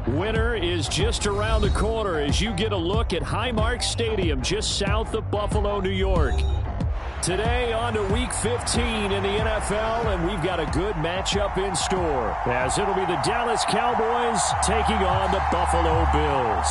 Winter is just around the corner as you get a look at Highmark Stadium just south of Buffalo, New York. Today on to Week 15 in the NFL, and we've got a good matchup in store as it'll be the Dallas Cowboys taking on the Buffalo Bills.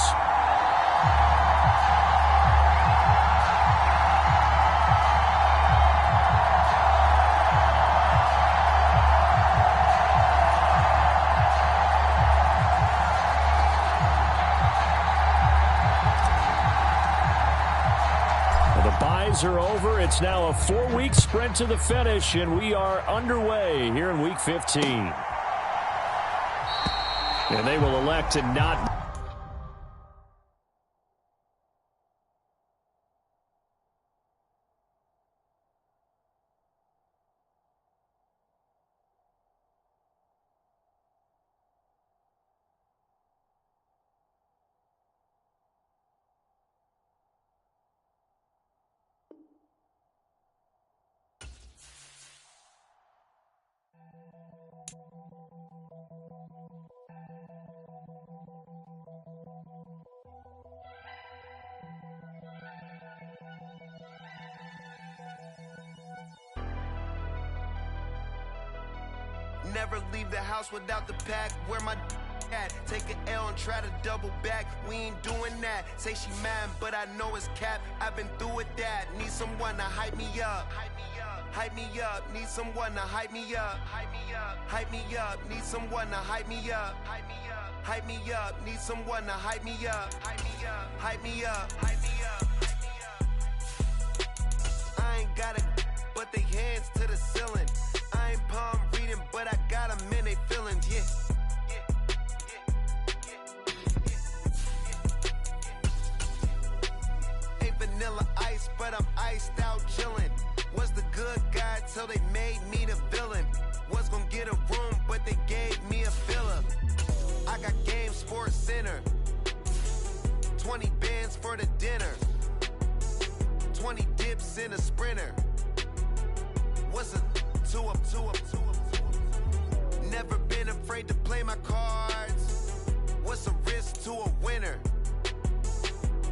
Are over. It's now a 4-week sprint to the finish, and we are underway here in Week 15. And they will elect to not... Never leave the house without the pack. Where my at? Take an L and try to double back. We ain't doing that. Say she mad, but I know it's cap. I've been through with that. Need someone to hype me up. Hype me up. Need someone to hype me up. Hype me up. Need someone to hype me up. Hype me up. Need someone to hype me up. Hype me up. I ain't got it, but they hands to the ceiling. I ain't palm reading, but I got them in they feelings, yeah. Ain't vanilla ice, but I'm iced out chillin'. Was the good guy till they made me the villain. Was gonna get a room, but they gave me a villa. I got game Sports Center. 20 bands for the dinner. 20 dips in a sprinter. What's a two up. Never been afraid to play my cards. What's a risk to a winner?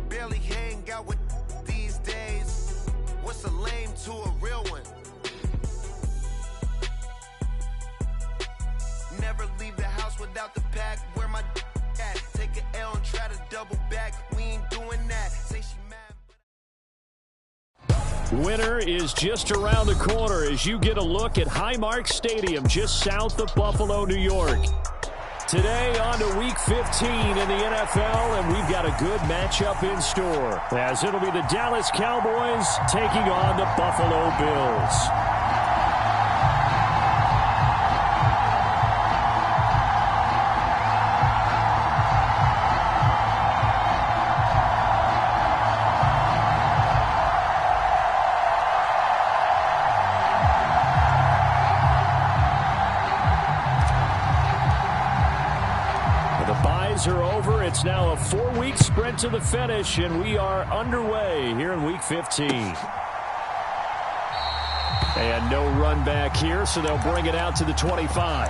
Barely hang out with these days. What's a lame to a real one? Never leave the house without the pack. Where my at? Take an L and try to double back. We ain't doing that. Say she mad. Winter is just around the corner as you get a look at Highmark Stadium just south of Buffalo, New York. Today on to Week 15 in the NFL, and we've got a good matchup in store as it'll be the Dallas Cowboys taking on the Buffalo Bills. Are over. It's now a 4-week sprint to the finish, and we are underway here in Week 15. And no run back here, so they'll bring it out to the 25.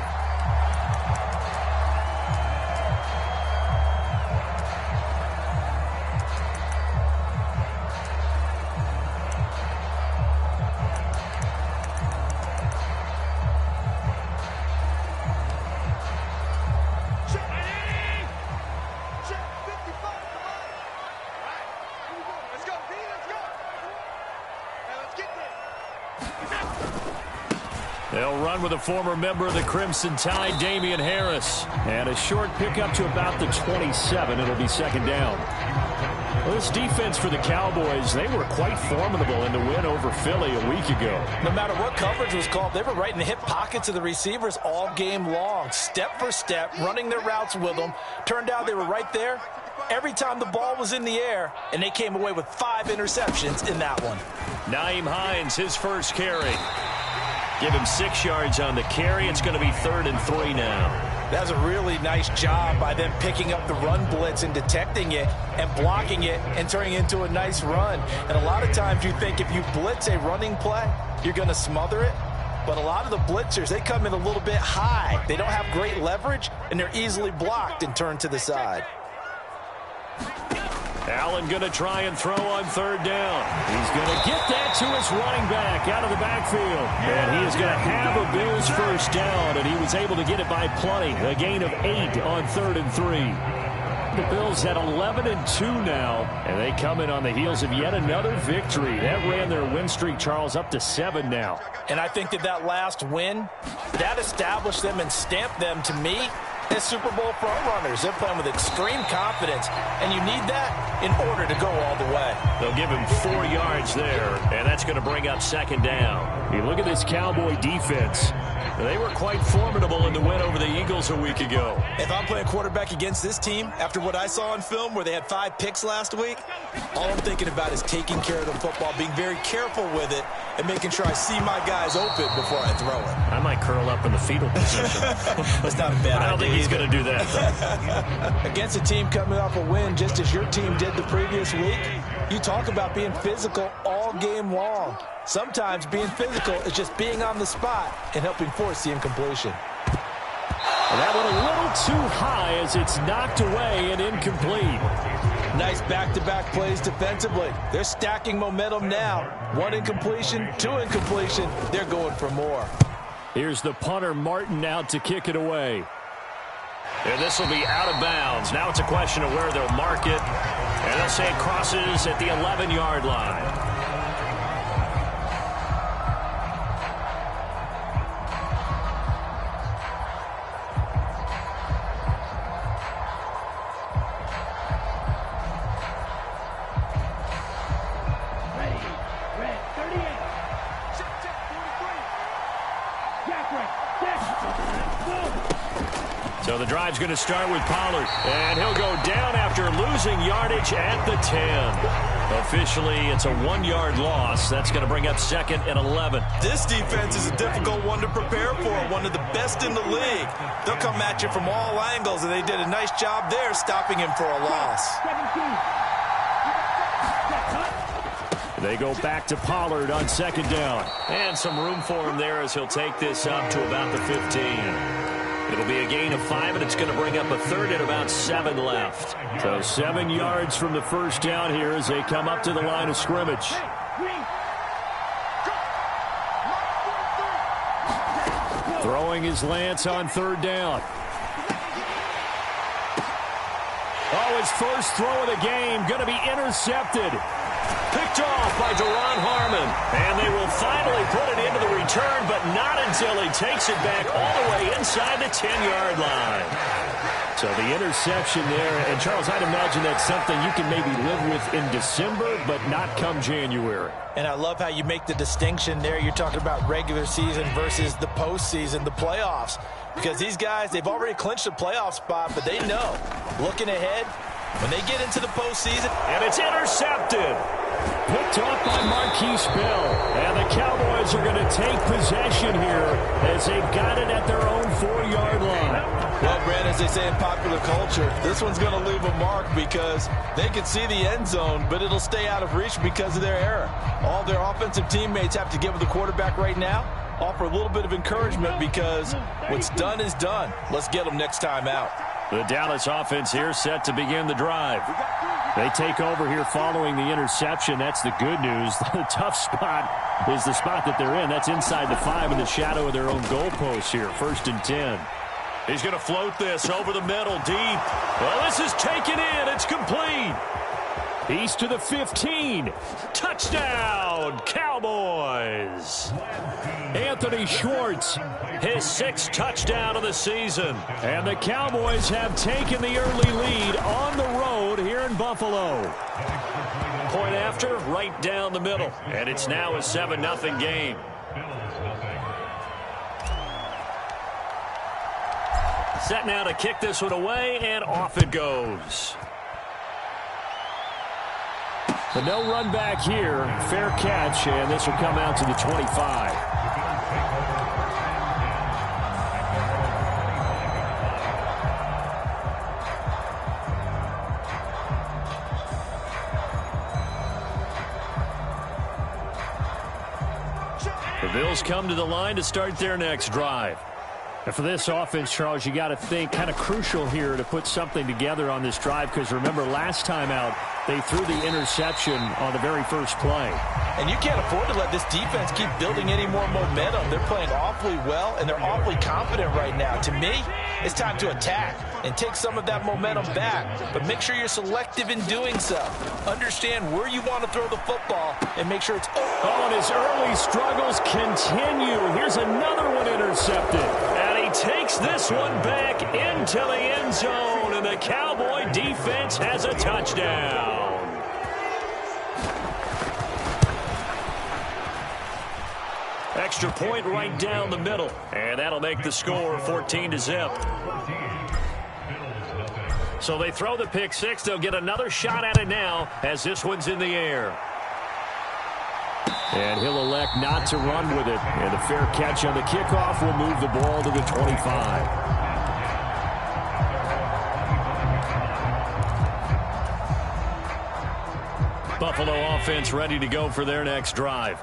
They'll run with a former member of the Crimson Tide, Damian Harris. And a short pickup to about the 27. It'll be second down. Well, this defense for the Cowboys, they were quite formidable in the win over Philly a week ago. No matter what coverage was called, they were right in the hip pockets of the receivers all game long. Step for step, running their routes with them. Turned out they were right there every time the ball was in the air, and they came away with 5 interceptions in that one. Nyheim Hines, his first carry. Give him 6 yards on the carry. It's going to be 3rd and 3 now. That's a really nice job by them picking up the run blitz and detecting it and blocking it and turning it into a nice run. And a lot of times you think if you blitz a running play, you're going to smother it. But a lot of the blitzers, they come in a little bit high. They don't have great leverage, and they're easily blocked and turned to the side. Allen going to try and throw on third down. He's going to get that to his running back out of the backfield. And he is going to have a Bills first down, and he was able to get it by plenty. A gain of 8 on 3rd and 3. The Bills at 11-2 now, and they come in on the heels of yet another victory. That ran their win streak, Charles, up to 7 now. And I think that last win, that established them and stamped them, to me, as Super Bowl frontrunners. They're playing with extreme confidence, and you need that in order to go all the way. They'll give him 4 yards there, and that's going to bring up 2nd down. You look at this Cowboy defense. They were quite formidable in the win over the Eagles a week ago. If I'm playing quarterback against this team, after what I saw on film where they had 5 picks last week, all I'm thinking about is taking care of the football, being very careful with it, and making sure I see my guys open before I throw it. I might curl up in the fetal position. That's not a bad idea. I don't think he's going to do that, though. Against a team coming off a win, just as your team did the previous week, you talk about being physical all game long. Sometimes being physical is just being on the spot and helping force the incompletion. And that one a little too high as it's knocked away and incomplete. Nice back-to-back plays defensively. They're stacking momentum now. 1 incompletion, 2 incompletion. They're going for more. Here's the punter, Martin, out to kick it away. And this will be out of bounds. Now it's a question of where they'll mark it. And they'll say it crosses at the 11-yard line. So the drive's going to start with Pollard, and he'll go down after losing yardage at the 10. Officially, it's a 1-yard loss. That's going to bring up 2nd and 11. This defense is a difficult one to prepare for, one of the best in the league. They'll come at you from all angles, and they did a nice job there stopping him for a loss. They go back to Pollard on 2nd down. And some room for him there as he'll take this up to about the 15. It'll be a gain of 5, and it's going to bring up a 3rd and about 7 left. So 7 yards from the first down here as they come up to the line of scrimmage. Throwing is Lance on 3rd down. Oh, his first throw of the game going to be intercepted. Picked off by Duron Harmon. And they will finally put it into the return, but not until he takes it back all the way inside the 10-yard line. So the interception there. And, Charles, I'd imagine that's something you can maybe live with in December, but not come January. And I love how you make the distinction there. You're talking about regular season versus the postseason, the playoffs. Because these guys, they've already clinched a playoff spot, but they know, looking ahead, when they get into the postseason. And it's intercepted. Picked off by Marquise Bell. And the Cowboys are going to take possession here as they've got it at their own 4-yard line. Well, Brad, as they say in popular culture, this one's going to leave a mark because they can see the end zone, but it'll stay out of reach because of their error. All their offensive teammates have to give the quarterback right now, offer a little bit of encouragement because what's done is done. Let's get them next time out. The Dallas offense here set to begin the drive. They take over here following the interception. That's the good news. The tough spot is the spot that they're in. That's inside the 5 in the shadow of their own goalpost here. 1st and 10. He's going to float this over the middle deep. Well, this is taken in. It's complete. He's to the 15. Touchdown, Cowboys. Anthony Schwartz, his 6th touchdown of the season. And the Cowboys have taken the early lead on the road here in Buffalo. Point after, right down the middle. And it's now a 7-0 game. Set now to kick this one away, and off it goes. But no run back here. Fair catch, and this will come out to the 25. The Bills come to the line to start their next drive. And for this offense, Charles, you got to think kind of crucial here to put something together on this drive, because remember last time out they threw the interception on the very first play. And you can't afford to let this defense keep building any more momentum. They're playing awfully well, and they're awfully confident right now. To me, it's time to attack and take some of that momentum back. But make sure you're selective in doing so. Understand where you want to throw the football and make sure it's open. Oh, and his early struggles continue. Here's another one intercepted. And he takes this one back into the end zone, and the Cowboy defense has a touchdown. Extra point right down the middle, and that'll make the score 14-0. So they throw the pick six. They'll get another shot at it now as this one's in the air. And he'll elect not to run with it. And the fair catch on the kickoff will move the ball to the 25. Buffalo offense ready to go for their next drive.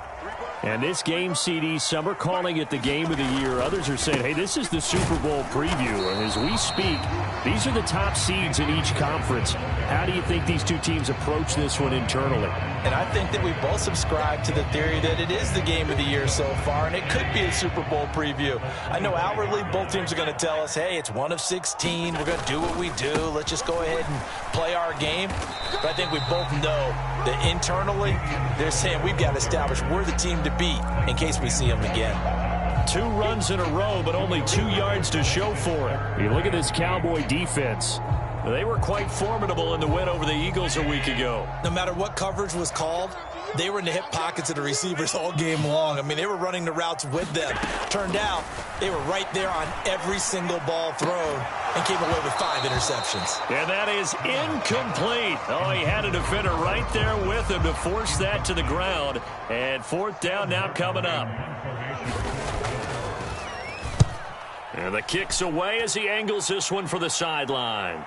And this game, CD, some are calling it the game of the year. Others are saying, hey, this is the Super Bowl preview. And as we speak, these are the top seeds in each conference. How do you think these two teams approach this one internally? And I think that we both subscribe to the theory that it is the game of the year so far, and it could be a Super Bowl preview. I know outwardly both teams are going to tell us, hey, it's 1 of 16. We're going to do what we do. Let's just go ahead and play our game. But I think we both know that internally they're saying we've got to establish we're the team to beat in case we see them again. 2 runs in a row, but only 2 yards to show for it. You look at this Cowboy defense. They were quite formidable in the win over the Eagles a week ago. No matter what coverage was called, they were in the hip pockets of the receivers all game long. I mean, they were running the routes with them. Turned out they were right there on every single ball thrown and came away with 5 interceptions. And that is incomplete. Oh, he had a defender right there with him to force that to the ground. And 4th down now coming up. And the kick's away as he angles this one for the sideline.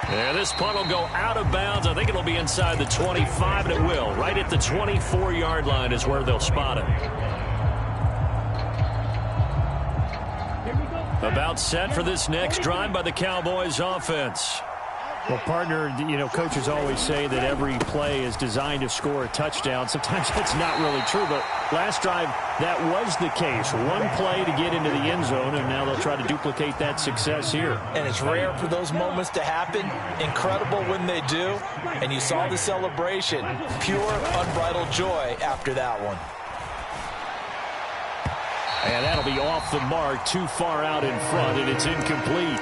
And this punt will go out of bounds. I think it'll be inside the 25, and it will. Right at the 24-yard line is where they'll spot it. About set for this next drive by the Cowboys offense. Well, partner, you know, coaches always say that every play is designed to score a touchdown. Sometimes that's not really true, but last drive, that was the case. 1 play to get into the end zone, and now they'll try to duplicate that success here. And it's rare for those moments to happen. Incredible when they do. And you saw the celebration. Pure, unbridled joy after that one. And that'll be off the mark, too far out in front, and it's incomplete.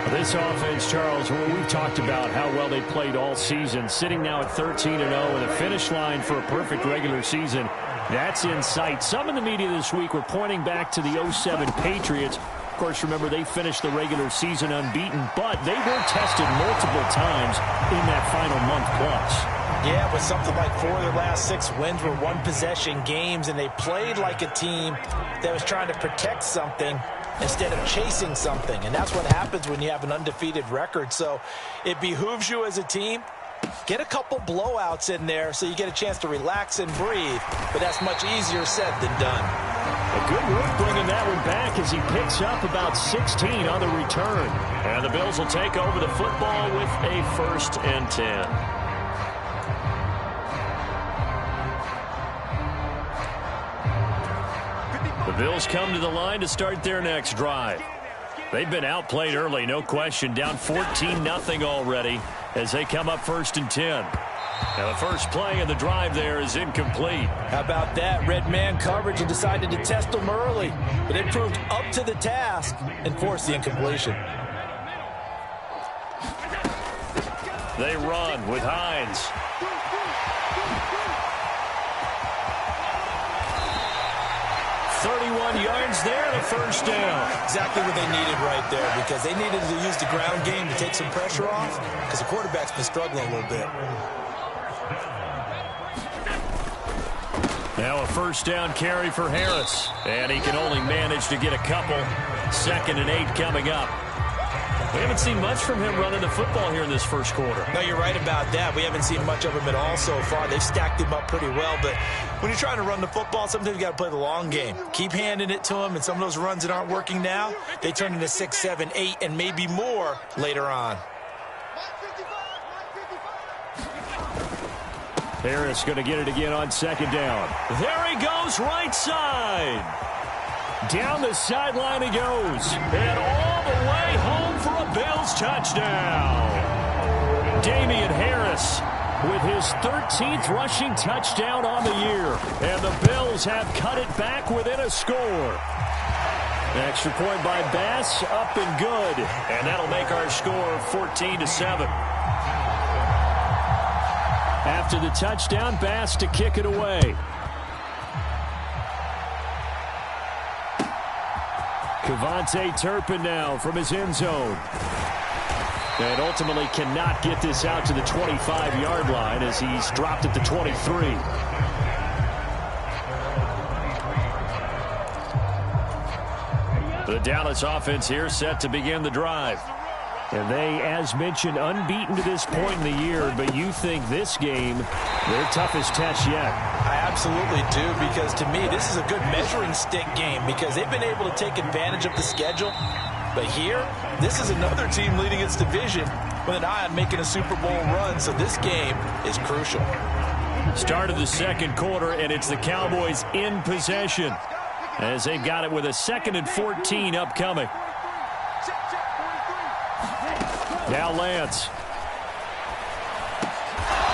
This offense, Charles, well, we've talked about how well they played all season, sitting now at 13-0 and a finish line for a perfect regular season. That's in sight. Some in the media this week were pointing back to the 07 Patriots. Of course, remember, they finished the regular season unbeaten, but they were tested multiple times in that final month plus. Yeah, but something like 4 of their last 6 wins were one-possession games, and they played like a team that was trying to protect something instead of chasing something. And that's what happens when you have an undefeated record. So it behooves you as a team, get a couple blowouts in there so you get a chance to relax and breathe. But that's much easier said than done. A good work bringing that one back as he picks up about 16 on the return. And the Bills will take over the football with a 1st and 10. The Bills come to the line to start their next drive. They've been outplayed early, no question. Down 14-0 already as they come up 1st and 10. Now the first play of the drive there is incomplete. How about that? Red man coverage and decided to test them early. But it proved up to the task and forced the incompletion. They run with Hines. 31 yards there, the 1st down. Exactly what they needed right there, because they needed to use the ground game to take some pressure off, because the quarterback's been struggling a little bit. Now a 1st down carry for Harris, and he can only manage to get a couple. 2nd and 8 coming up. We haven't seen much from him running the football here in this first quarter. No, you're right about that. We haven't seen much of him at all so far. They've stacked him up pretty well, but when you're trying to run the football, sometimes you got to play the long game. Keep handing it to him, and some of those runs that aren't working now, they turn into 6, 7, 8, and maybe more later on. Harris going to get it again on second down. There he goes, right side. Down the sideline he goes. And all the way home for a Bills touchdown. Damian Harris with his 13th rushing touchdown on the year. And the Bills have cut it back within a score. Extra point by Bass, up and good. And that'll make our score 14-7. After the touchdown, Bass to kick it away. Kevontae Turpin now from his end zone. And ultimately cannot get this out to the 25-yard line as he's dropped at the 23. The Dallas offense here set to begin the drive. And they, as mentioned, unbeaten to this point in the year, but you think this game, their toughest test yet. I absolutely do, because to me, this is a good measuring stick game because they've been able to take advantage of the schedule. But here, this is another team leading its division with an eye on making a Super Bowl run, so this game is crucial. Start of the second quarter, and it's the Cowboys in possession as they've got it with a 2nd and 14 upcoming. Now Lance.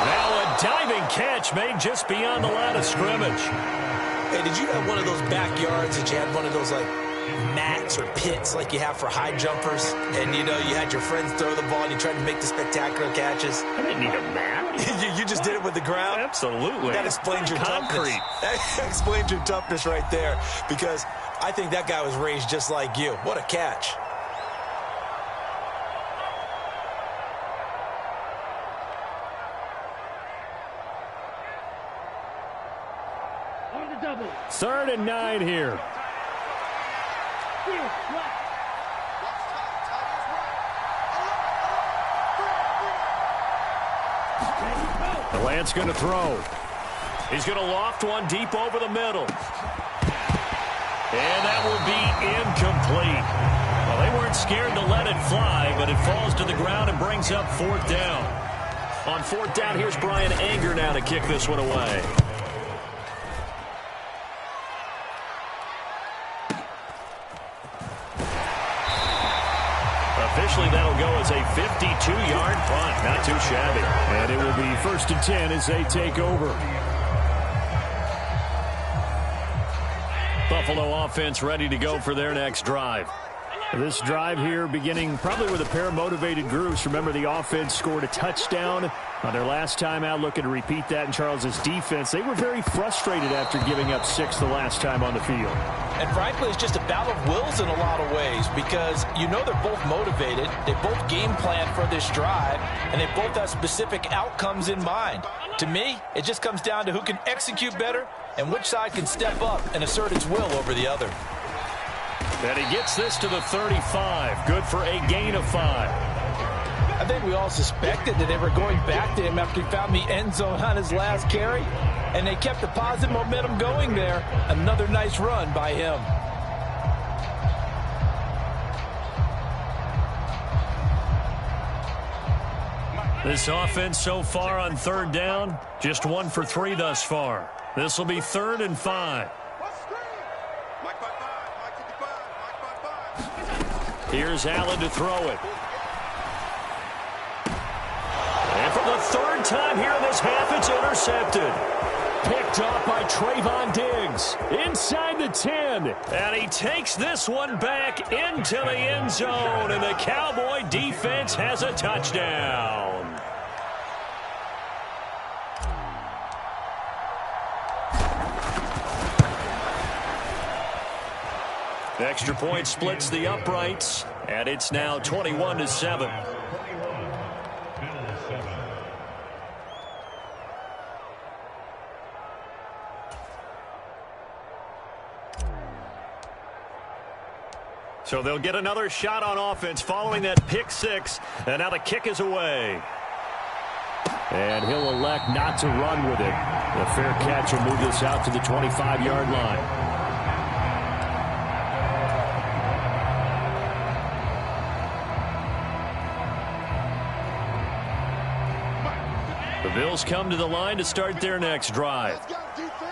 Now a diving catch made just beyond the line of scrimmage. Hey, did you have one of those backyards that you had one of those like mats or pits like you have for high jumpers? And you know, you had your friends throw the ball and you tried to make the spectacular catches? I didn't need a mat. you just did it with the ground? Absolutely. That explains your concrete. Toughness. That explains your toughness right there, because I think that guy was raised just like you. What a catch. Third and 9 here. The Lance going to throw. He's going to loft one deep over the middle. And that will be incomplete. Well, they weren't scared to let it fly, but it falls to the ground and brings up 4th down. On 4th down, here's Brian Anger now to kick this one away. Officially, that'll go as a 52-yard punt. Not too shabby. And it will be 1st and 10 as they take over. Buffalo offense ready to go for their next drive. This drive here beginning probably with a pair of motivated groups. Remember, the offense scored a touchdown on their last time out, looking to repeat that in Charles's defense. They were very frustrated after giving up 6 the last time on the field. And frankly, it's just a battle of wills in a lot of ways, because you know they're both motivated, they both game plan for this drive, and they both have specific outcomes in mind. To me, it just comes down to who can execute better and which side can step up and assert its will over the other. And he gets this to the 35. Good for a gain of 5. I think we all suspected that they were going back to him after he found the end zone on his last carry, and they kept the positive momentum going there. Another nice run by him. This offense so far on 3rd down, just 1 for 3 thus far. This will be 3rd and 5. Here's Allen to throw it. And for the 3rd time here in this half, it's intercepted. Picked off by Trayvon Diggs inside the 10. And he takes this one back into the end zone. And the Cowboy defense has a touchdown. Extra point splits the uprights, and it's now 21-7. So they'll get another shot on offense following that pick six. And now the kick is away. And he'll elect not to run with it. The fair catch will move this out to the 25-yard line. The Bills come to the line to start their next drive.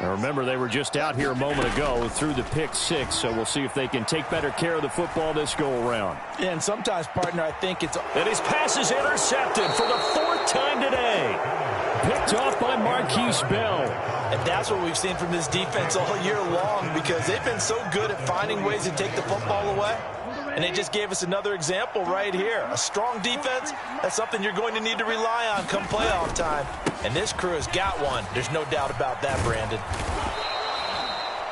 Now remember, they were just out here a moment ago through the pick six, so we'll see if they can take better care of the football this go-around. Yeah, and sometimes, partner, I think it's... And his pass is intercepted for the fourth time today. Picked off by Marquise Bell. And that's what we've seen from this defense all year long, because they've been so good at finding ways to take the football away. And they just gave us another example right here. A strong defense, that's something you're going to need to rely on come playoff time. And this crew has got one. There's no doubt about that, Brandon.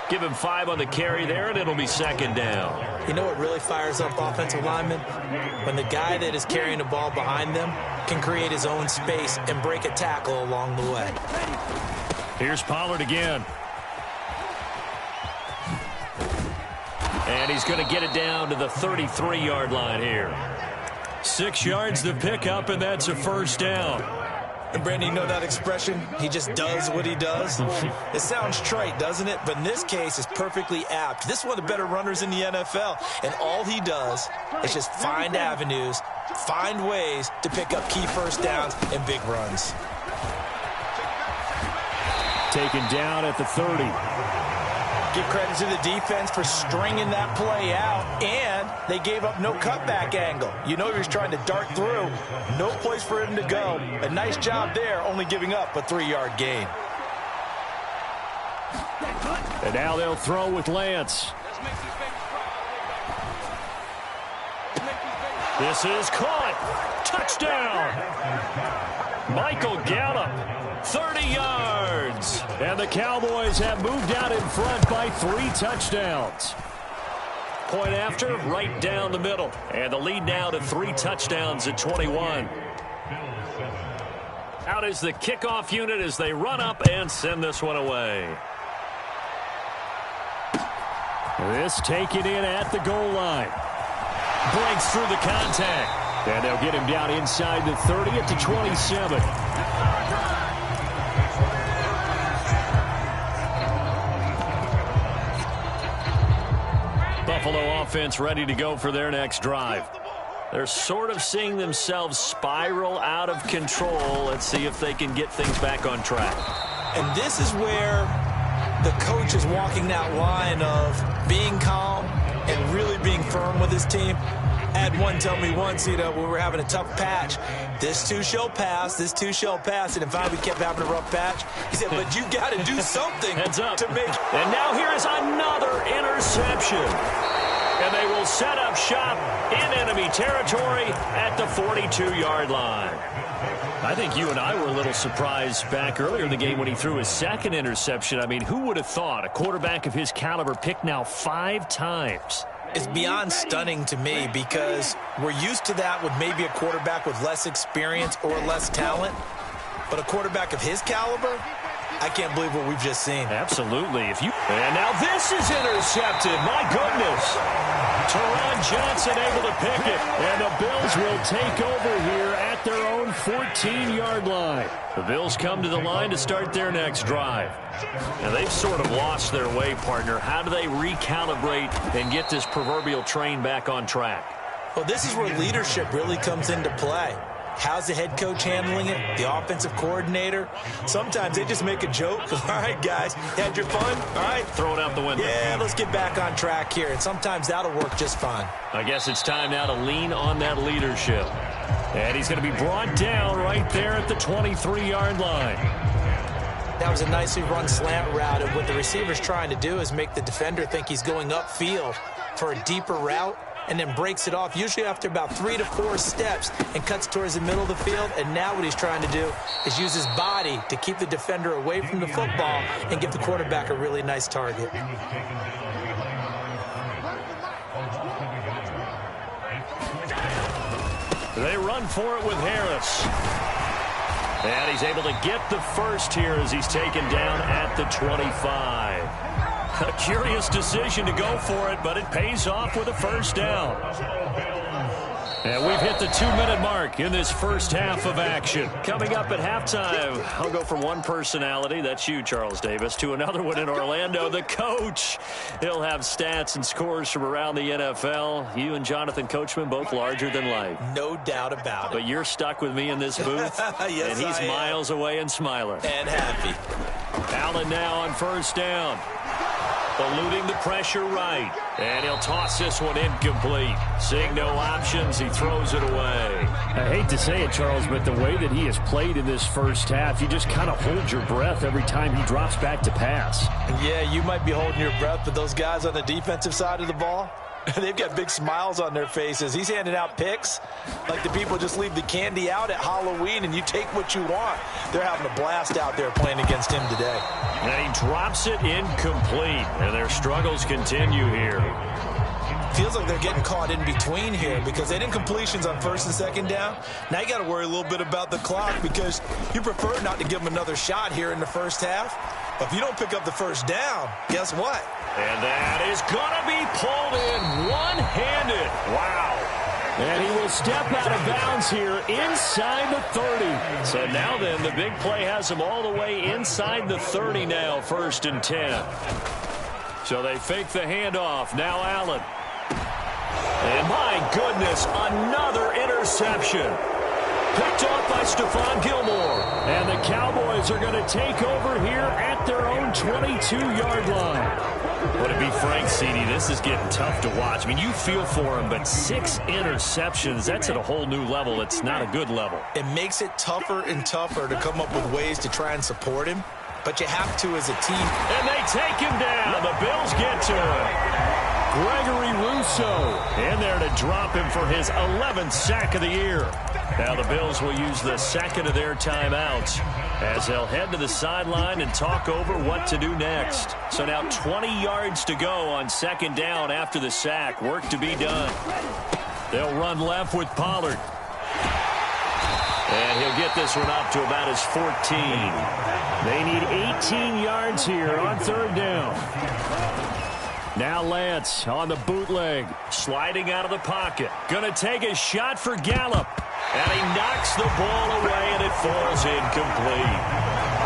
Give him 5 on the carry there, and it'll be second down. You know what really fires up offensive linemen? When the guy that is carrying the ball behind them can create his own space and break a tackle along the way. Here's Pollard again. And he's going to get it down to the 33-yard line here. 6 yards to pick up, and that's a first down. And, Brandon, you know that expression? He just does what he does? It sounds trite, doesn't it? But in this case, it's perfectly apt. This is one of the better runners in the NFL. And all he does is just find avenues, find ways to pick up key first downs and big runs. Taken down at the 30. Give credit to the defense for stringing that play out, and they gave up no cutback angle. You know he was trying to dart through. No place for him to go. A nice job there, only giving up a 3-yard gain. And now they'll throw with Lance. This is caught. Touchdown. Michael Gallup. 30 yards. And the Cowboys have moved out in front by 3 touchdowns. Point after, right down the middle. And the lead now to 3 touchdowns at 21. Out is the kickoff unit as they run up and send this one away. This taken in at the goal line. Breaks through the contact. And they'll get him down inside the 30 at the 27. Buffalo offense ready to go for their next drive. They're sort of seeing themselves spiral out of control. Let's see if they can get things back on track. And this is where the coach is walking that line of being calm and really being firm with his team. I had one tell me once, when we were having a tough patch, this too shall pass, this too shall pass. And in fact, we kept having a rough patch. He said, but you got to do something Heads up. to make. And now here is another interception. And they will set up shop in enemy territory at the 42-yard line. I think you and I were a little surprised back earlier in the game when he threw his second interception. I mean, who would have thought a quarterback of his caliber picked now 5 times? It's beyond stunning to me because we're used to that with maybe a quarterback with less experience or less talent. But a quarterback of his caliber, I can't believe what we've just seen. Absolutely. And now this is intercepted. My goodness. Teron Johnson able to pick it. And the Bills will take over here at their own 14-yard line. The Bills come to the line to start their next drive. Now they've sort of lost their way, partner. How do they recalibrate and get this proverbial train back on track? Well, this is where leadership really comes into play. How's the head coach handling it? The offensive coordinator? Sometimes they just make a joke. All right, guys, you had your fun? All right. Throw it out the window. Yeah, let's get back on track here. And sometimes that'll work just fine. I guess it's time now to lean on that leadership. And he's going to be brought down right there at the 23-yard line. That was a nicely run slant route. And what the receiver's trying to do is make the defender think he's going upfield for a deeper route, and then breaks it off, usually after about 3 to 4 steps, and cuts towards the middle of the field. And now what he's trying to do is use his body to keep the defender away from the football and give the quarterback a really nice target. They run for it with Harris. And he's able to get the first here as he's taken down at the 25. A curious decision to go for it, but it pays off with a first down. And we've hit the 2-minute mark in this first half of action. Coming up at halftime, I'll go from one personality, that's you, Charles Davis, to another one in Orlando, the coach. He'll have stats and scores from around the NFL. You and Jonathan Coachman, both larger than life. No doubt about it. But you're stuck with me in this booth, yes, and he's miles away and smiling. And happy. Allen now on first down. Eluding the pressure right. And he'll toss this one incomplete. Seeing no options, he throws it away. I hate to say it, Charles, but the way that he has played in this first half, you just kind of hold your breath every time he drops back to pass. Yeah, you might be holding your breath, but those guys on the defensive side of the ball, they've got big smiles on their faces. He's handing out picks like the people just leave the candy out at Halloween and you take what you want. They're having a blast out there playing against him today. And he drops it incomplete, and their struggles continue here. Feels like they're getting caught in between here because they didn't completions on first and second down. Now you got to worry a little bit about the clock because you prefer not to give them another shot here in the first half. But if you don't pick up the first down, guess what? And that is going to be pulled in one-handed. Wow. And he will step out of bounds here inside the 30. So now then, the big play has him all the way inside the 30 now, 1st and 10. So they fake the handoff. Now Allen. And my goodness, another interception. Picked off by Stephon Gilmore. And the Cowboys are going to take over here at their own 22-yard line. But to be frank, CD, this is getting tough to watch. I mean, you feel for him, but 6 interceptions, that's at a whole new level. It's not a good level. It makes it tougher and tougher to come up with ways to try and support him, but you have to as a team. And they take him down. The Bills get to him. Gregory Rousseau in there to drop him for his 11th sack of the year. Now the Bills will use the second of their timeouts as they'll head to the sideline and talk over what to do next. So now 20 yards to go on second down after the sack. Work to be done. They'll run left with Pollard. And he'll get this one up to about his 14. They need 18 yards here on third down. Now Lance on the bootleg, sliding out of the pocket. Going to take a shot for Gallup. And he knocks the ball away, and it falls incomplete.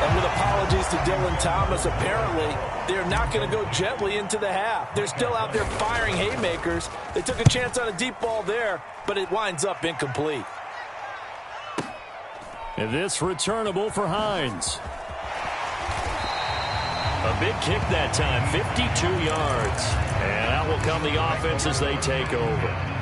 And with apologies to Dylan Thomas, apparently they're not going to go gently into the half. They're still out there firing haymakers. They took a chance on a deep ball there, but it winds up incomplete. And this returnable for Hines. A big kick that time, 52 yards. And out will come the offense as they take over.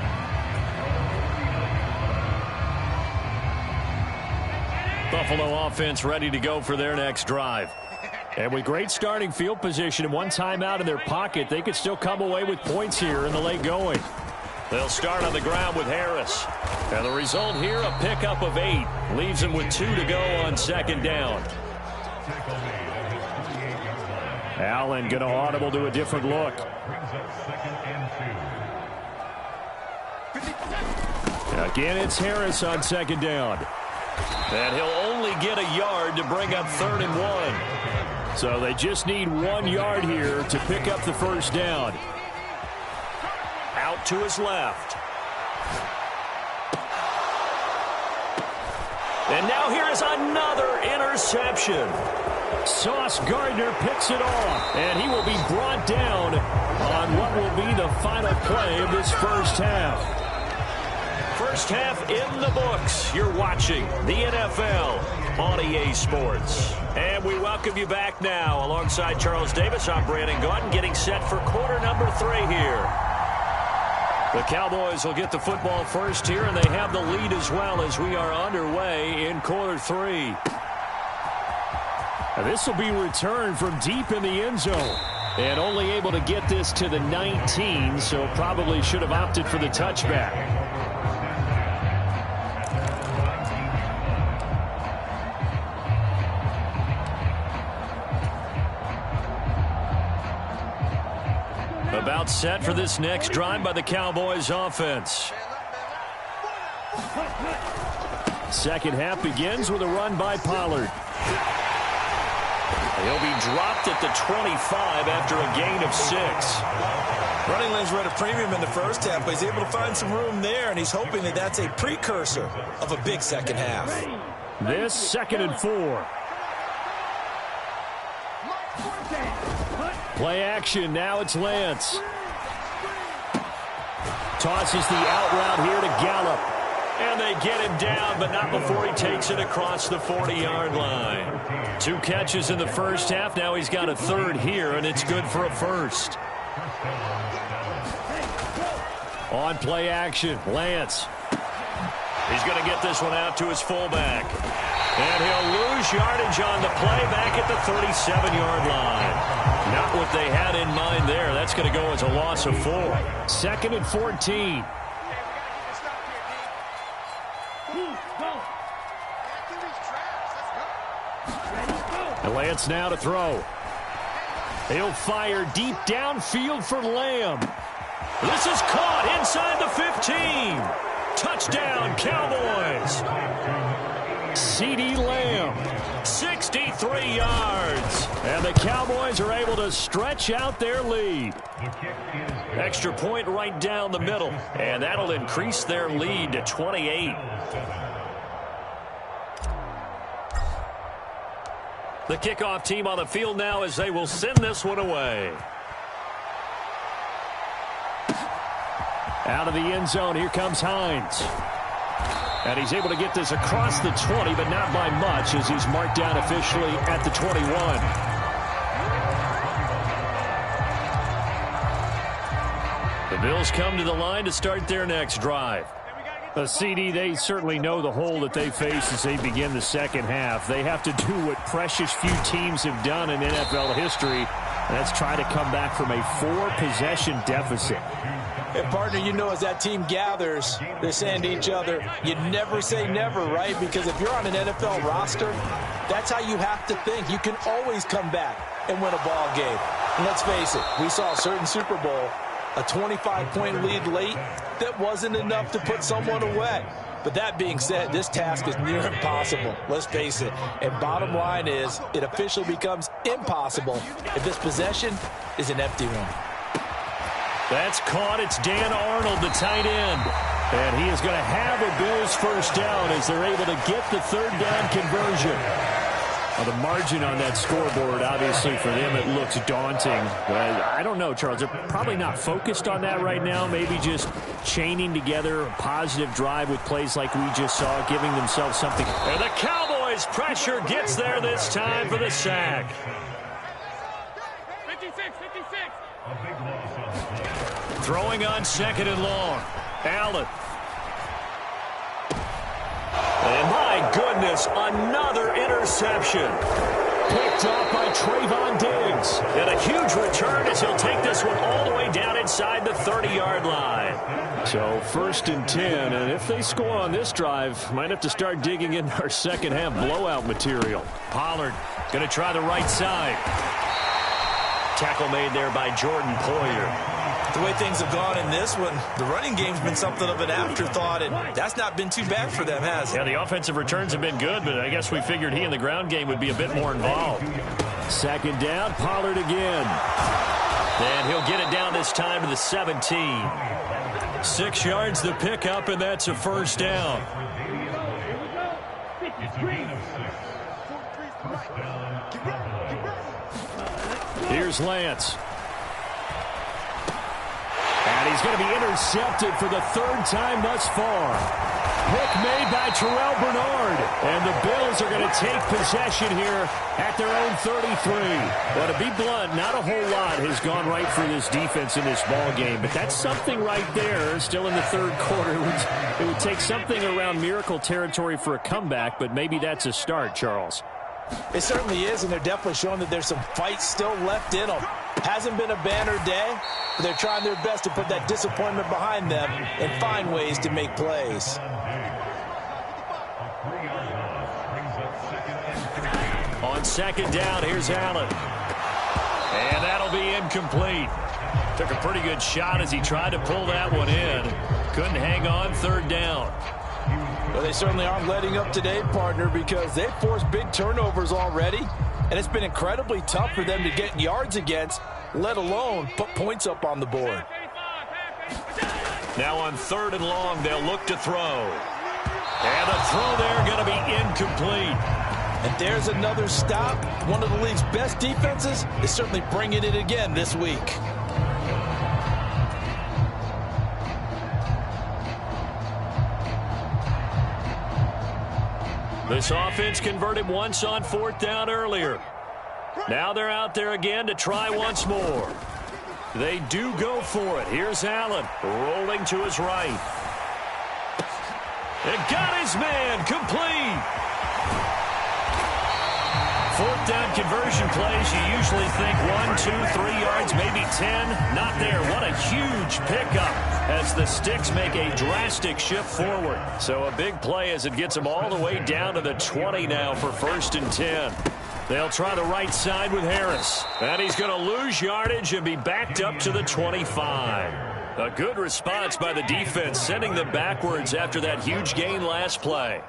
Buffalo offense ready to go for their next drive. And with great starting field position and one timeout in their pocket, they could still come away with points here in the late going. They'll start on the ground with Harris. And the result here, a pickup of 8. Leaves them with 2 to go on second down. Allen going to audible to a different look. Again, it's Harris on second down. And he'll only get a yard to bring up 3rd and 1. So they just need 1 yard here to pick up the first down. Out to his left. And now here is another interception. Sauce Gardner picks it off, and he will be brought down on what will be the final play of this first half. First half in the books. You're watching the NFL on EA Sports. And we welcome you back now. Alongside Charles Davis, I'm Brandon Gaudin, getting set for quarter number 3 here. The Cowboys will get the football first here, and they have the lead as well as we are underway in quarter 3. This will be returned from deep in the end zone. And only able to get this to the 19, so probably should have opted for the touchback. About set for this next drive by the Cowboys offense. Second half begins with a run by Pollard. He'll be dropped at the 25 after a gain of 6. Running lanes were at a premium in the first half, but he's able to find some room there, and he's hoping that that's a precursor of a big second half. This 2nd and 4. Play action. Now it's Lance. Tosses the out route here to Gallup. And they get him down, but not before he takes it across the 40-yard line. 2 catches in the first half. Now he's got a 3rd here, and it's good for a 1st. On play action, Lance. He's going to get this one out to his fullback. And he'll lose yardage on the play back at the 37-yard line. Not what they had in mind there. That's going to go as a loss of 4. 2nd and 14. And Lance now to throw. He'll fire deep downfield for Lamb. This is caught inside the 15. Touchdown, Cowboys. CeeDee Lamb, 63 yards. And the Cowboys are able to stretch out their lead. Extra point right down the middle. And that'll increase their lead to 28. The kickoff team on the field now as they will send this one away. Out of the end zone, here comes Hines. And he's able to get this across the 20, but not by much as he's marked down officially at the 21. The Bills come to the line to start their next drive. CD, they certainly know the hole that they face as they begin the second half. They have to do what precious few teams have done in NFL history, and that's try to come back from a 4-possession deficit. And, partner, you know as that team gathers, they're saying to each other, you never say never, right? Because if you're on an NFL roster, that's how you have to think. You can always come back and win a ball game. And let's face it, we saw a certain Super Bowl, a 25-point lead late that wasn't enough to put someone away. But that being said, this task is near impossible. Let's face it. And bottom line is, it officially becomes impossible if this possession is an empty one. That's caught. It's Dan Arnold, the tight end. And he is going to have a Bills first down as they're able to get the 3rd down conversion. Well, the margin on that scoreboard, obviously, for them, it looks daunting. But I don't know, Charles. They're probably not focused on that right now. Maybe just chaining together a positive drive with plays like we just saw, giving themselves something. And the Cowboys' pressure gets there this time for the sack. 56. Throwing on 2nd and long. Allen. And my goodness, another interception. Picked off by Trayvon Diggs. And a huge return as he'll take this one all the way down inside the 30-yard line. So 1st and 10, and if they score on this drive, might have to start digging into our second half blowout material. Pollard going to try the right side. Tackle made there by Jordan Poyer. The way things have gone in this one, the running game's been something of an afterthought, and that's not been too bad for them, has it? Yeah, the offensive returns have been good, but I guess we figured he in the ground game would be a bit more involved. 2nd down, Pollard again. And he'll get it down this time to the 17. 6 yards the pickup, and that's a first down. Here's Lance. And he's going to be intercepted for the 3rd time thus far. Pick made by Terrell Bernard. And the Bills are going to take possession here at their own 33. Well, to be blunt, not a whole lot has gone right for this defense in this ball game. But that's something right there, still in the 3rd quarter. It would take something around miracle territory for a comeback, but maybe that's a start, Charles. It certainly is, and they're definitely showing that there's some fight still left in them. Hasn't been a banner day, but they're trying their best to put that disappointment behind them and find ways to make plays. On 2nd down, here's Allen. And that'll be incomplete. Took a pretty good shot as he tried to pull that one in. Couldn't hang on 3rd down. Well, they certainly aren't letting up today, partner, because they've forced big turnovers already, and it's been incredibly tough for them to get yards against, let alone put points up on the board. Now on 3rd and long, they'll look to throw. And the throw there going to be incomplete. And there's another stop. One of the league's best defenses is certainly bringing it again this week. This offense converted once on 4th down earlier. Now they're out there again to try once more. They do go for it. Here's Allen rolling to his right. It got his man complete. 4th down conversion plays, you usually think 1, 2, 3 yards, maybe 10. Not there. What a huge pickup as the Sticks make a drastic shift forward. So a big play as it gets them all the way down to the 20 now for 1st and 10. They'll try the right side with Harris. And he's going to lose yardage and be backed up to the 25. A good response by the defense, sending them backwards after that huge gain last play.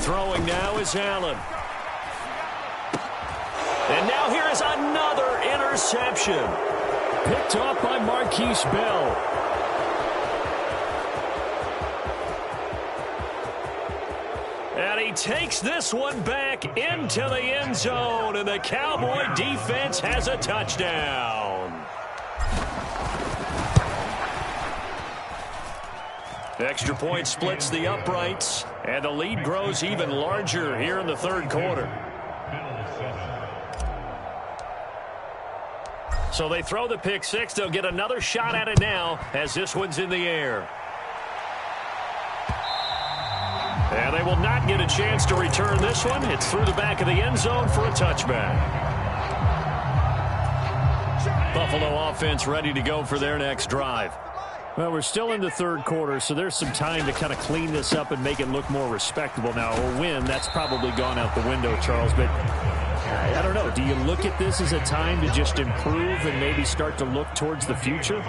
Throwing now is Allen. And now here is another interception. Picked off by Marquise Bell. And he takes this one back into the end zone, and the Cowboy defense has a touchdown. Extra point splits the uprights, and the lead grows even larger here in the 3rd quarter. So they throw the pick six. They'll get another shot at it now as this one's in the air. And they will not get a chance to return this one. It's through the back of the end zone for a touchback. Buffalo offense ready to go for their next drive. Well, we're still in the 3rd quarter, so there's some time to kind of clean this up and make it look more respectable. Now, a win, that's probably gone out the window, Charles, but I don't know. Do you look at this as a time to just improve and maybe start to look towards the future?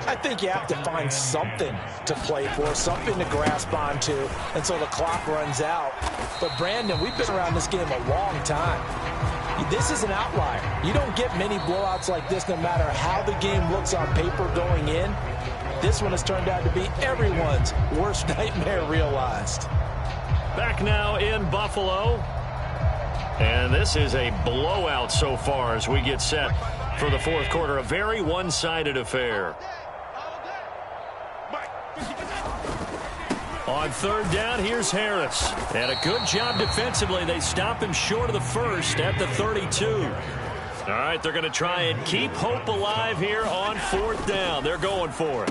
I think you have to find something to play for, something to grasp onto until the clock runs out. But, Brandon, we've been around this game a long time. This is an outlier. You don't get many blowouts like this no matter how the game looks on paper going in. This one has turned out to be everyone's worst nightmare realized. Back now in Buffalo. And this is a blowout so far as we get set for the 4th quarter. A very one-sided affair. On 3rd down, here's Harris. And a good job defensively. They stop him short of the 1st at the 32. All right, they're going to try and keep hope alive here on 4th down. They're going for it.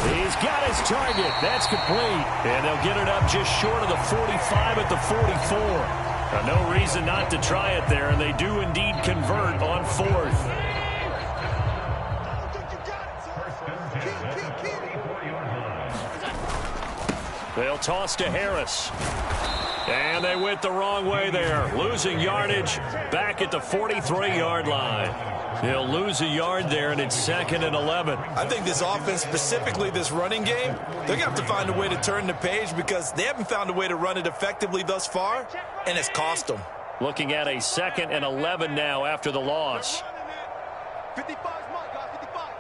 He's got his target. That's complete. And they'll get it up just short of the 45 at the 44. No reason not to try it there, and they do indeed convert on 4th. They'll toss to Harris. And they went the wrong way there. Losing yardage back at the 43-yard line. He'll lose a yard there, and it's 2nd and 11. I think this offense, specifically this running game, they're going to have to find a way to turn the page because they haven't found a way to run it effectively thus far, and it's cost them. Looking at a 2nd and 11 now after the loss. 55's mine, guys, 55.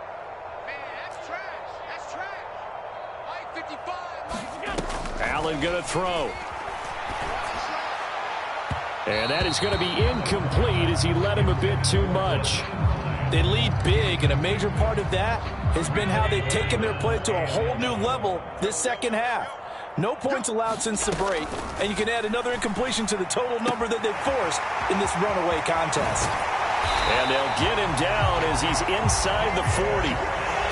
Man, that's trash. That's trash. Mike, 55. Allen going to throw. And that is going to be incomplete as he led him a bit too much. They lead big, and a major part of that has been how they've taken their play to a whole new level this 2nd half. No points allowed since the break, and you can add another incompletion to the total number that they've forced in this runaway contest. And they'll get him down as he's inside the 40.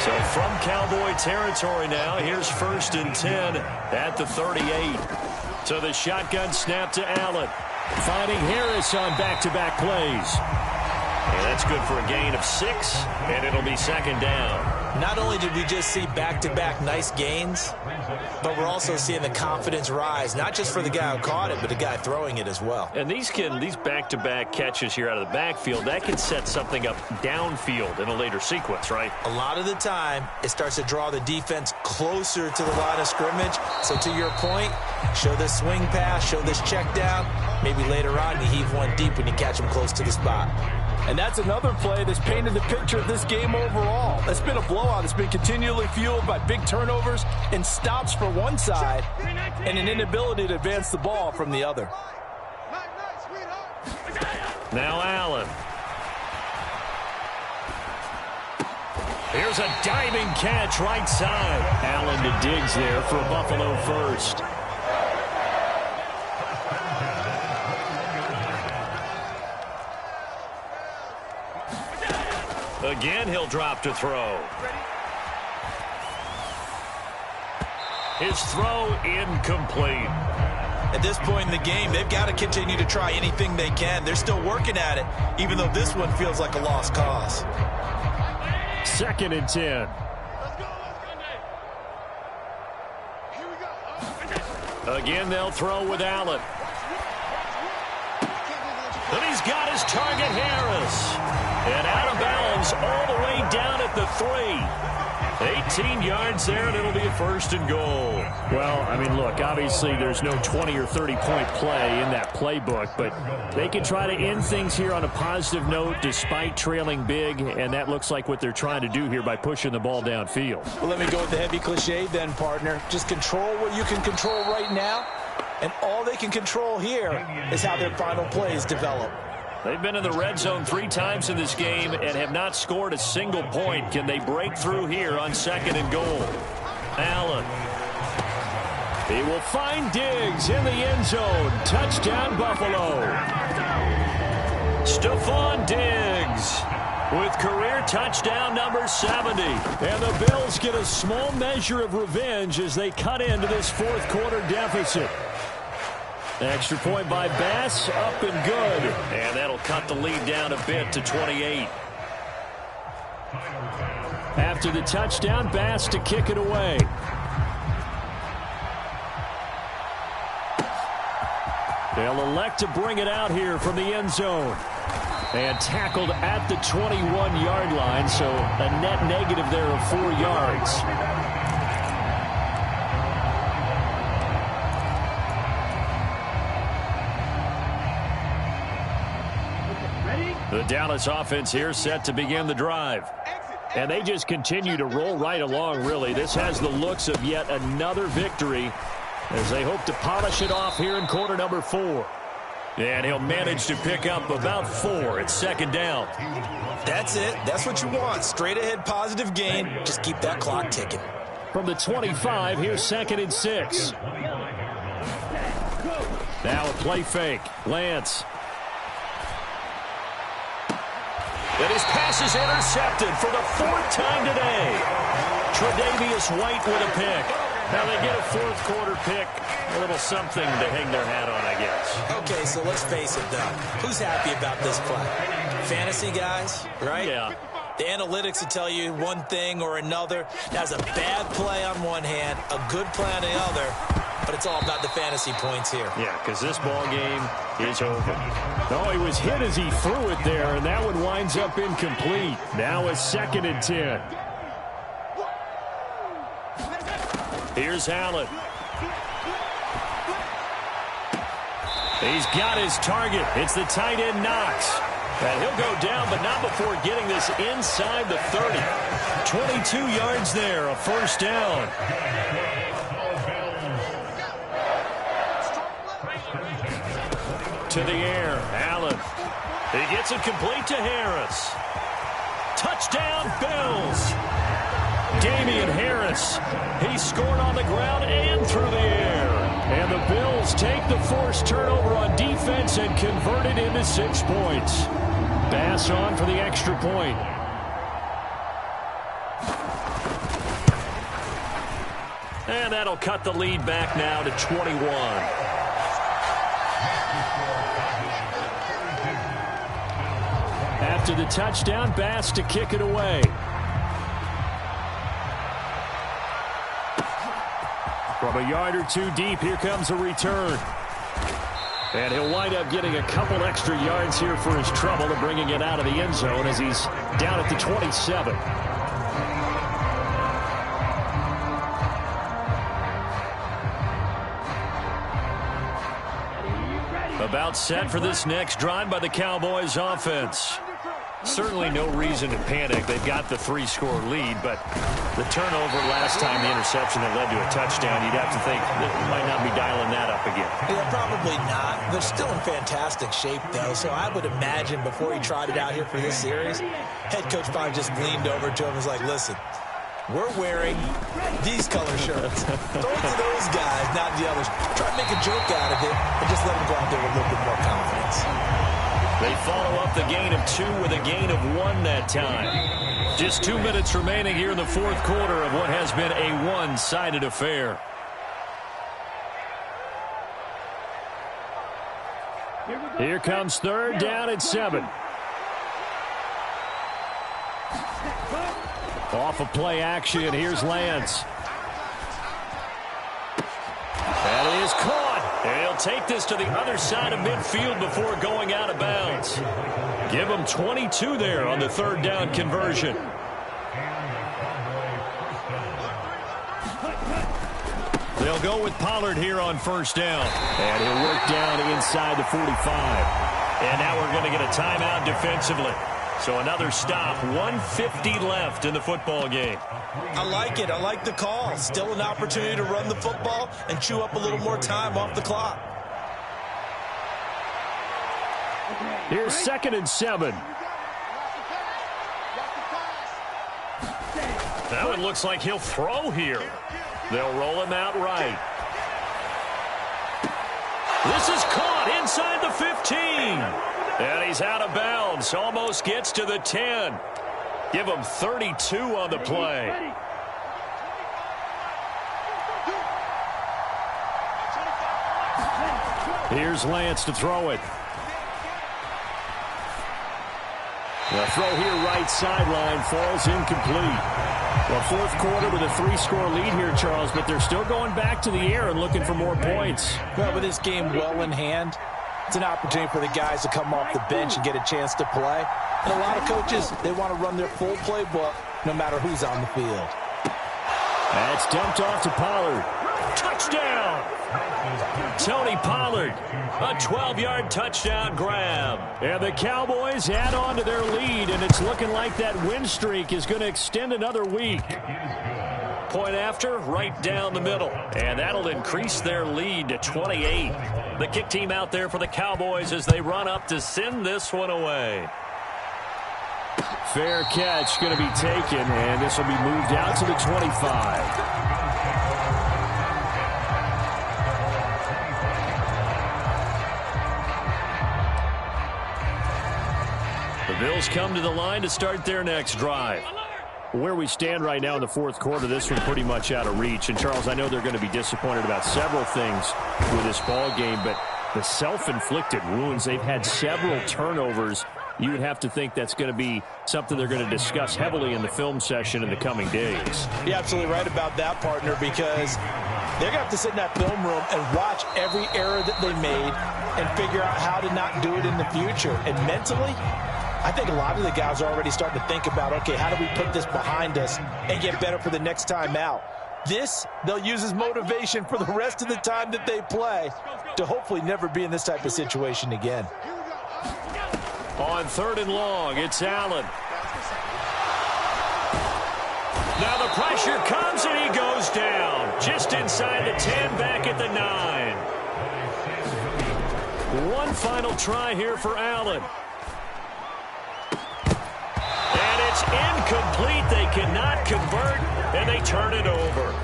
So from Cowboy territory now, here's 1st and 10 at the 38. So the shotgun snap to Allen. Finding Harris on back-to-back plays. And that's good for a gain of 6, and it'll be second down. Not only did we just see back-to-back nice gains, but we're also seeing the confidence rise, not just for the guy who caught it, but the guy throwing it as well. And these back-to-back catches here out of the backfield, that can set something up downfield in a later sequence, right? A lot of the time, it starts to draw the defense closer to the line of scrimmage. So to your point, show this swing pass, show this check down. Maybe later on you heave one deep when you catch him close to the spot. And that's another play that's painted the picture of this game overall. It's been a blowout. It's been continually fueled by big turnovers and stops for one side and an inability to advance the ball from the other. Now Allen. Here's a diving catch right side. Allen to Diggs there for a Buffalo first. Again, he'll drop to throw. His throw incomplete. At this point in the game, they've got to continue to try anything they can. They're still working at it, even though this one feels like a lost cause. 2nd and 10. Again, they'll throw with Allen. And he's got his target, Harris. And out of bounds all the way down at the 3. 18 yards there, and it'll be a 1st and goal. Well, I mean, look, obviously there's no 20 or 30-point play in that playbook, but they can try to end things here on a positive note despite trailing big, and that looks like what they're trying to do here by pushing the ball downfield. Well, let me go with the heavy cliche then, partner. Just control what you can control right now, and all they can control here is how their final plays develop. They've been in the red zone 3 times in this game and have not scored a single point. Can they break through here on 2nd and goal? Allen. He will find Diggs in the end zone. Touchdown, Buffalo. Stephon Diggs with career touchdown number 70. And the Bills get a small measure of revenge as they cut into this 4th quarter deficit. Extra point by Bass, up and good. And that'll cut the lead down a bit to 28. After the touchdown, Bass to kick it away. They'll elect to bring it out here from the end zone. And tackled at the 21-yard line, so a net negative there of 4 yards. The Dallas offense here set to begin the drive. And they just continue to roll right along, really. This has the looks of yet another victory as they hope to polish it off here in quarter number 4. And he'll manage to pick up about 4 at 2nd down. That's it. That's what you want. Straight ahead positive gain. Just keep that clock ticking. From the 25, here's 2nd and 6. Now a play fake. Lance. And his pass is intercepted for the 4th time today. Tre'Davious White with a pick. Now they get a 4th quarter pick. A little something to hang their hat on, I guess. Okay, so let's face it, though. Who's happy about this play? Fantasy guys, right? Yeah. The analytics will tell you one thing or another. That's a bad play on one hand, a good play on the other. But it's all about the fantasy points here. Yeah, because this ball game is over. No, he was hit as he threw it there, and that one winds up incomplete. Now a 2nd and 10. Here's Allen. He's got his target. It's the tight end Knox. And he'll go down, but not before getting this inside the 30. 22 yards there, a 1st down. To the air, Allen. He gets it complete to Harris. Touchdown, Bills. Damian Harris. He scored on the ground and through the air. And the Bills take the forced turnover on defense and convert it into 6 points. Bass on for the extra point. And that'll cut the lead back now to 21. after the touchdown. Bass to kick it away. From a yard or two deep, here comes a return. And he'll wind up getting a couple extra yards here for his trouble and bringing it out of the end zone as he's down at the 27. About set for this next drive by the Cowboys offense. Certainly no reason to panic. They've got the 3-score lead, but the turnover last time, the interception that led to a touchdown, you'd have to think that you might not be dialing that up again. Yeah, probably not. They're still in fantastic shape, though, so I would imagine before he tried it out here for this series, head coach probably just leaned over to him and was like, listen, we're wearing these color shirts. Throw it to those guys, not the others. Try to make a joke out of it and just let them go out there with a little bit more confidence. They follow up the gain of 2 with a gain of 1 that time. Just 2 minutes remaining here in the fourth quarter of what has been a one-sided affair. Here comes third down at 7. Off of play action, here's Lance. That is caught. And he'll take this to the other side of midfield before going out of bounds. Give him 22 there on the third down conversion. They'll go with Pollard here on first down. And he'll work down inside the 45. And now we're going to get a timeout defensively. So another stop, 1:50 left in the football game. I like it. I like the call. Still an opportunity to run the football and chew up a little more time off the clock. Here's 2nd and 7. That one looks like he'll throw here. They'll roll him out right. This is caught inside the 15. And he's out of bounds. Almost gets to the 10. Give him 32 on the play. Here's Lance to throw it. The throw here right sideline falls incomplete. Well, fourth quarter with a 3-score lead here, Charles, but they're still going back to the air and looking for more points. Well, with this game well in hand, it's an opportunity for the guys to come off the bench and get a chance to play. And a lot of coaches, they want to run their full playbook no matter who's on the field. That's dumped off to Pollard. Touchdown! Tony Pollard, a 12-yard touchdown grab. And the Cowboys add on to their lead, and it's looking like that win streak is going to extend another week. Point after, right down the middle. And that'll increase their lead to 28. The kick team out there for the Cowboys as they run up to send this one away. Fair catch going to be taken, and this will be moved out to the 25. The Bills come to the line to start their next drive. Where we stand right now in the fourth quarter, this one pretty much out of reach. And, Charles, I know they're going to be disappointed about several things with this ball game, but the self-inflicted wounds, they've had several turnovers. You would have to think that's going to be something they're going to discuss heavily in the film session in the coming days. You're absolutely right about that, partner, because they're going to have to sit in that film room and watch every error that they made and figure out how to not do it in the future. And mentally, I think a lot of the guys are already starting to think about, okay, how do we put this behind us and get better for the next time out? This, they'll use as motivation for the rest of the time that they play to hopefully never be in this type of situation again. On 3rd and long, it's Allen. Now the pressure comes and he goes down. Just inside the 10, back at the 9. One final try here for Allen. And it's incomplete. They cannot convert, and they turn it over.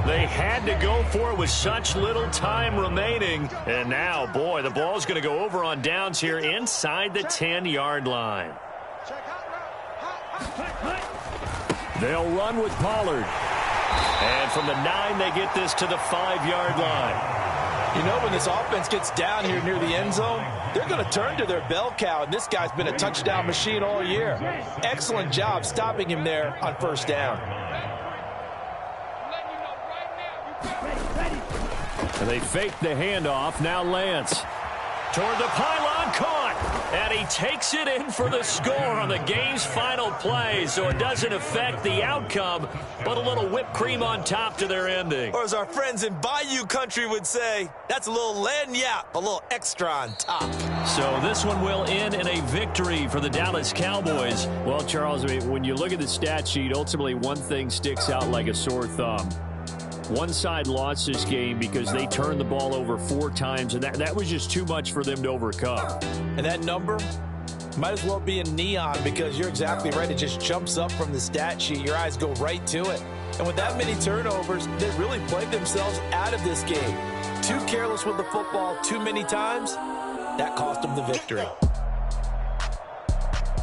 They had to go for it with such little time remaining. And now, boy, the ball's going to go over on downs here inside the 10-yard line. They'll run with Pollard. And from the 9, they get this to the 5-yard line. You know, when this offense gets down here near the end zone, they're going to turn to their bell cow, and this guy's been a touchdown machine all year. Excellent job stopping him there on first down. And they fake the handoff. Now Lance. Toward the pylon, caught. And he takes it in for the score on the game's final play. So it doesn't affect the outcome, but a little whipped cream on top to their ending. Or as our friends in Bayou country would say, that's a little lagniappe, a little extra on top. So this one will end in a victory for the Dallas Cowboys. Well, Charles, I mean, when you look at the stat sheet, ultimately one thing sticks out like a sore thumb. One side lost this game because they turned the ball over 4 times, and that was just too much for them to overcome. And that number might as well be in neon because you're exactly right. It just jumps up from the stat sheet. Your eyes go right to it. And with that many turnovers, they really played themselves out of this game. Too careless with the football too many times. That cost them the victory.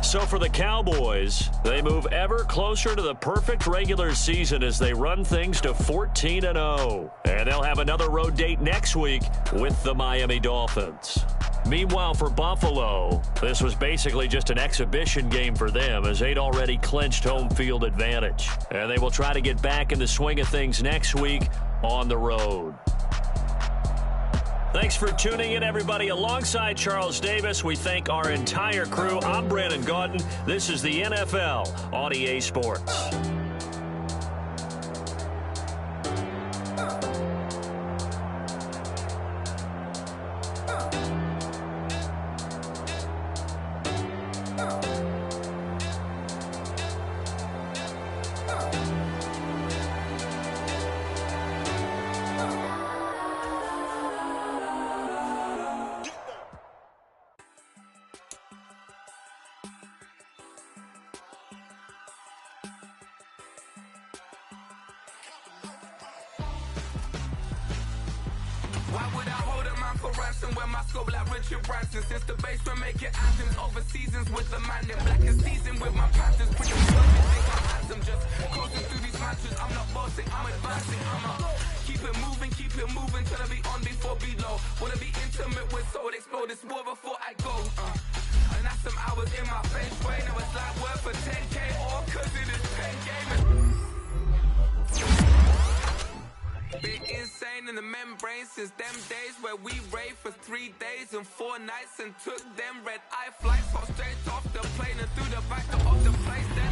So for the Cowboys, they move ever closer to the perfect regular season as they run things to 14-0. And they'll have another road date next week with the Miami Dolphins. Meanwhile, for Buffalo, this was basically just an exhibition game for them as they'd already clinched home field advantage. And they will try to get back in the swing of things next week on the road. Thanks for tuning in, everybody. Alongside Charles Davis, we thank our entire crew. I'm Brandon Gaudin. This is the NFL on EA Sports. Why would I hold a man for ransom when my scope like Richard Branson? Since the basement making anthems over seasons with the man in black is seasoned with my Panthers. Pretty sure you think I'm handsome, just coasting through these matches. I'm not bossing, I'm advancing. I'ma keep it moving till I be on before below. Wanna be intimate with soul, explode this war before I go. And that's some hours in my bench way. Now it's like work for 10K all cause it is 10 game. Been insane in the membrane since them days where we raved for 3 days and 4 nights and took them red eye flights. Hop straight off the plane and through the back of the place. Then